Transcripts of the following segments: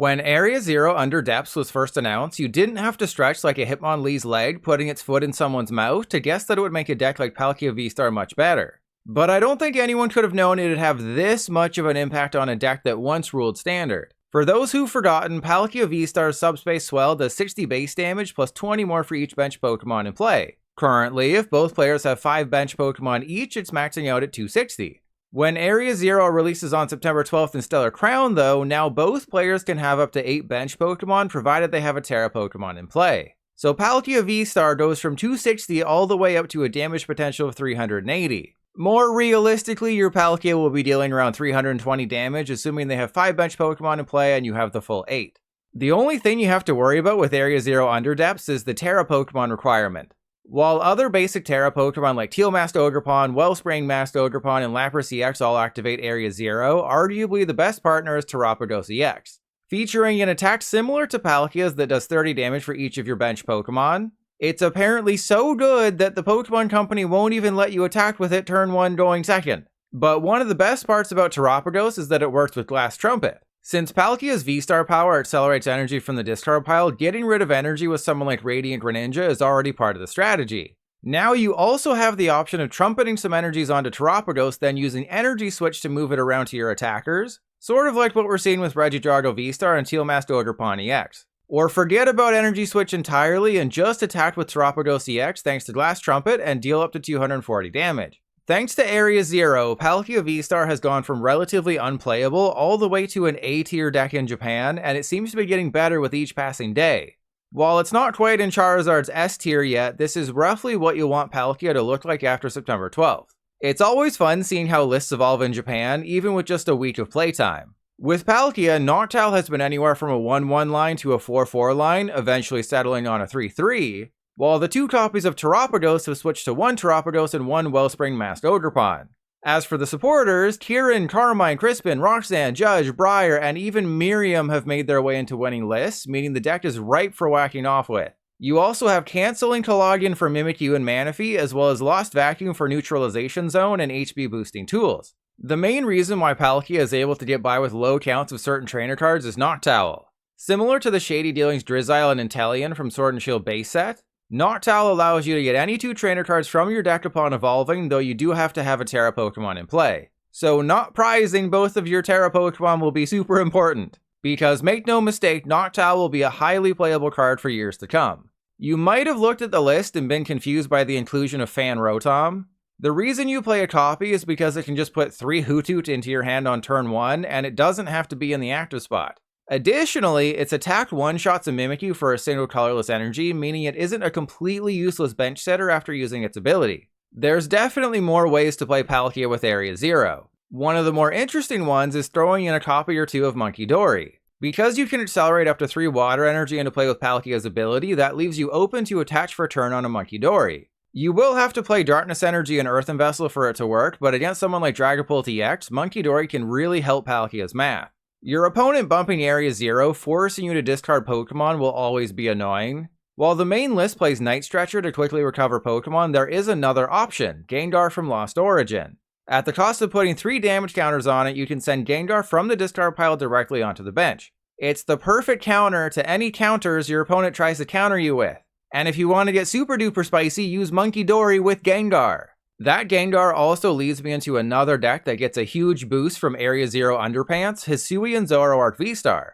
When Area Zero Underdepths was first announced, you didn't have to stretch like a Hitmonlee's leg putting its foot in someone's mouth to guess that it would make a deck like Palkia VStar much better. But I don't think anyone could have known it'd have this much of an impact on a deck that once ruled Standard. For those who've forgotten, Palkia VStar's Subspace Swell does 60 base damage plus 20 more for each bench Pokemon in play. Currently, if both players have 5 bench Pokemon each, it's maxing out at 260. When Area Zero releases on September 12th in Stellar Crown though, now both players can have up to 8 bench Pokemon provided they have a Terra Pokemon in play. So Palkia VStar goes from 260 all the way up to a damage potential of 380. More realistically, your Palkia will be dealing around 320 damage assuming they have 5 bench Pokemon in play and you have the full 8. The only thing you have to worry about with Area Zero Underdepths is the Terra Pokemon requirement. While other basic Terra Pokemon like Teal Masked Ogerpon, Wellspring Masked Ogerpon, and Lapras EX all activate Area Zero, arguably the best partner is Terapagos EX. Featuring an attack similar to Palkia's that does 30 damage for each of your bench Pokemon, it's apparently so good that the Pokemon Company won't even let you attack with it turn 1 going second. But one of the best parts about Terapagos is that it works with Glass Trumpet. Since Palkia's V-Star power accelerates energy from the discard pile, getting rid of energy with someone like Radiant Greninja is already part of the strategy. Now you also have the option of trumpeting some energies onto Terapagos, then using Energy Switch to move it around to your attackers, sort of like what we're seeing with Regigigas VStar and Teal Masked Ogerpon EX. Or forget about Energy Switch entirely and just attack with Terapagos EX thanks to Glass Trumpet and deal up to 240 damage. Thanks to Area Zero, Palkia VStar has gone from relatively unplayable all the way to an A-tier deck in Japan, and it seems to be getting better with each passing day. While it's not quite in Charizard's S-tier yet, this is roughly what you'll want Palkia to look like after September 12th. It's always fun seeing how lists evolve in Japan, even with just a week of playtime. With Palkia, Noctowl has been anywhere from a 1-1 line to a 4-4 line, eventually settling on a 3-3, while the 2 copies of Terapagos have switched to 1 Terapagos and 1 Wellspring Masked Ogerpon. As for the supporters, Kieran, Carmine, Crispin, Roxanne, Judge, Briar, and even Miriam have made their way into winning lists, meaning the deck is ripe for whacking off with. You also have Canceling Cologne for Mimikyu and Manaphy, as well as Lost Vacuum for Neutralization Zone and HP boosting tools. The main reason why Palkia is able to get by with low counts of certain trainer cards is Noctowl. Similar to the Shady Dealings Drizzile and Inteleon from Sword and Shield base set, Noctowl allows you to get any 2 trainer cards from your deck upon evolving, though you do have to have a Terra Pokemon in play. So not prizing both of your Terra Pokemon will be super important, because make no mistake, Noctowl will be a highly playable card for years to come. You might have looked at the list and been confused by the inclusion of Fan Rotom. The reason you play a copy is because it can just put 3 Hoothoot into your hand on turn 1, and it doesn't have to be in the active spot. Additionally, its attack one-shots a Mimikyu for a single colorless energy, meaning it isn't a completely useless bench setter after using its ability. There's definitely more ways to play Palkia with Area Zero. One of the more interesting ones is throwing in a copy or 2 of Munkidori. Because you can accelerate up to 3 water energy into play with Palkia's ability, that leaves you open to attach for turn on a Munkidori. You will have to play Darkness Energy and Earthen Vessel for it to work, but against someone like Dragapult EX, Munkidori can really help Palkia's math. Your opponent bumping Area Zero, forcing you to discard Pokemon, will always be annoying. While the main list plays Night Stretcher to quickly recover Pokemon, there is another option, Gengar from Lost Origin. At the cost of putting 3 damage counters on it, you can send Gengar from the discard pile directly onto the bench. It's the perfect counter to any counters your opponent tries to counter you with. And if you want to get super duper spicy, use Munkidori with Gengar. That Gengar also leads me into another deck that gets a huge boost from Area Zero Underpants, Hisuian Zoroark VStar.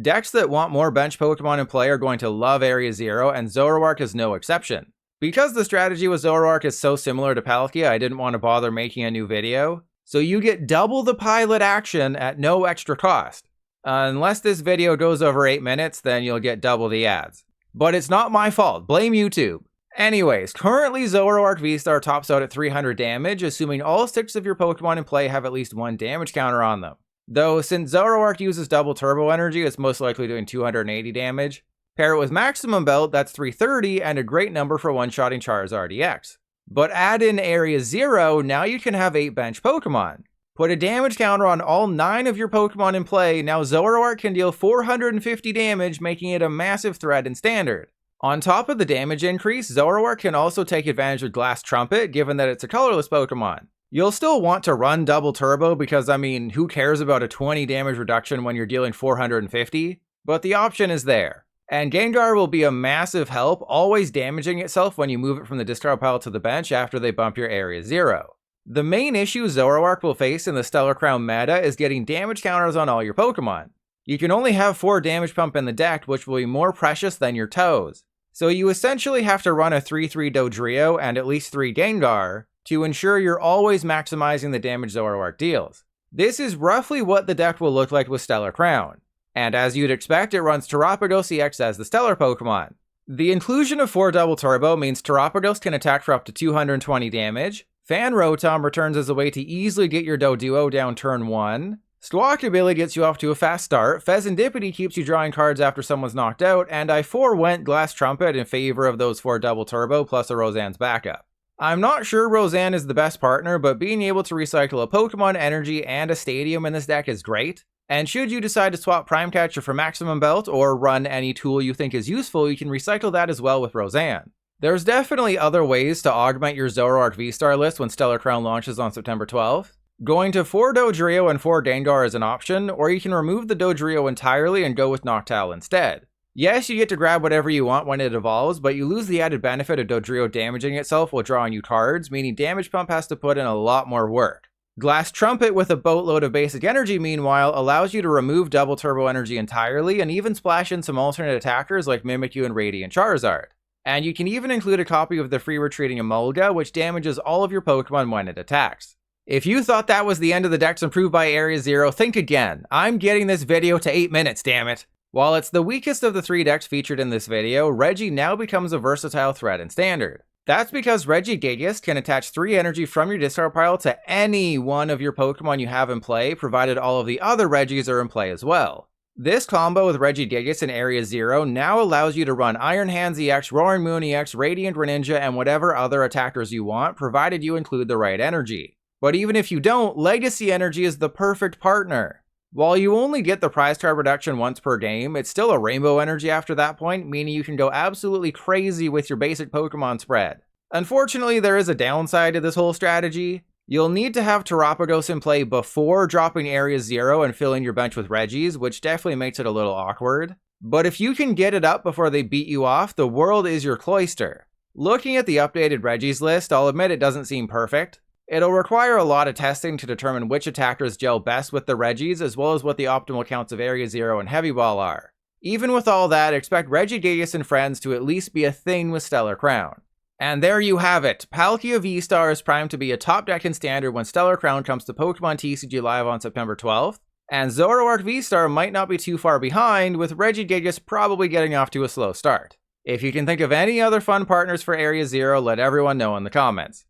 Decks that want more bench Pokemon in play are going to love Area Zero, and Zoroark is no exception. Because the strategy with Zoroark is so similar to Palkia, I didn't want to bother making a new video, so you get double the pilot action at no extra cost. Unless this video goes over 8 minutes, then you'll get double the ads. But it's not my fault, blame YouTube. Anyways, currently Zoroark VStar tops out at 300 damage, assuming all 6 of your Pokemon in play have at least 1 damage counter on them. Though, since Zoroark uses double turbo energy, it's most likely doing 280 damage. Pair it with Maximum Belt, that's 330, and a great number for one-shotting Charizard EX. But add in Area Zero, now you can have 8 bench Pokemon. Put a damage counter on all 9 of your Pokemon in play, now Zoroark can deal 450 damage, making it a massive threat in Standard. On top of the damage increase, Zoroark can also take advantage of Glass Trumpet, given that it's a colorless Pokemon. You'll still want to run double turbo because, I mean, who cares about a 20 damage reduction when you're dealing 450? but the option is there. And Gengar will be a massive help, always damaging itself when you move it from the discard pile to the bench after they bump your Area 0. The main issue Zoroark will face in the Stellar Crown meta is getting damage counters on all your Pokemon. You can only have 4 damage pump in the deck, which will be more precious than your toes. So you essentially have to run a 3-3 Dodrio and at least 3 Gengar to ensure you're always maximizing the damage Zoroark deals. This is roughly what the deck will look like with Stellar Crown. And as you'd expect, it runs Terapagos EX as the Stellar Pokemon. The inclusion of 4 Double Turbo means Terapagos can attack for up to 220 damage, Fan Rotom returns as a way to easily get your Doduo down turn 1, Squawkabilly gets you off to a fast start, Fezandipiti keeps you drawing cards after someone's knocked out, and I forewent Glass Trumpet in favor of those 4 Double Turbo plus a Roseanne's backup. I'm not sure Roseanne is the best partner, but being able to recycle a Pokemon Energy and a Stadium in this deck is great. And should you decide to swap Prime Catcher for Maximum Belt or run any tool you think is useful, you can recycle that as well with Roseanne. There's definitely other ways to augment your Zoroark VStar list when Stellar Crown launches on September 12th. Going to 4 Dodrio and 4 Gengar is an option, or you can remove the Dodrio entirely and go with Noctowl instead. Yes, you get to grab whatever you want when it evolves, but you lose the added benefit of Dodrio damaging itself while drawing you cards, meaning Damage Pump has to put in a lot more work. Glass Trumpet with a boatload of basic energy, meanwhile, allows you to remove Double Turbo energy entirely and even splash in some alternate attackers like Mimikyu and Radiant Charizard. And you can even include a copy of the free retreating Emolga, which damages all of your Pokemon when it attacks. If you thought that was the end of the decks improved by Area 0, think again. I'm getting this video to 8 minutes, damn it. While it's the weakest of the 3 decks featured in this video, Regi now becomes a versatile threat in Standard. That's because Regigigas can attach 3 energy from your discard pile to any one of your Pokemon you have in play, provided all of the other Regis are in play as well. This combo with Regigigas in Area 0 now allows you to run Iron Hands EX, Roaring Moon EX, Radiant Greninja, and whatever other attackers you want, provided you include the right energy. But even if you don't, Legacy Energy is the perfect partner. While you only get the prize card reduction once per game, it's still a Rainbow Energy after that point, meaning you can go absolutely crazy with your basic Pokemon spread. Unfortunately, there is a downside to this whole strategy. You'll need to have Terapagos in play before dropping Area 0 and filling your bench with Regis, which definitely makes it a little awkward. But if you can get it up before they beat you off, the world is your cloister. Looking at the updated Regis list, I'll admit it doesn't seem perfect. It'll require a lot of testing to determine which attackers gel best with the Regis, as well as what the optimal counts of Area 0 and Heavy Ball are. Even with all that, expect Regigigas and friends to at least be a thing with Stellar Crown. And there you have it. Palkia VStar is primed to be a top deck in Standard when Stellar Crown comes to Pokemon TCG Live on September 12th, and Zoroark VStar might not be too far behind, with Regigigas probably getting off to a slow start. If you can think of any other fun partners for Area 0, let everyone know in the comments.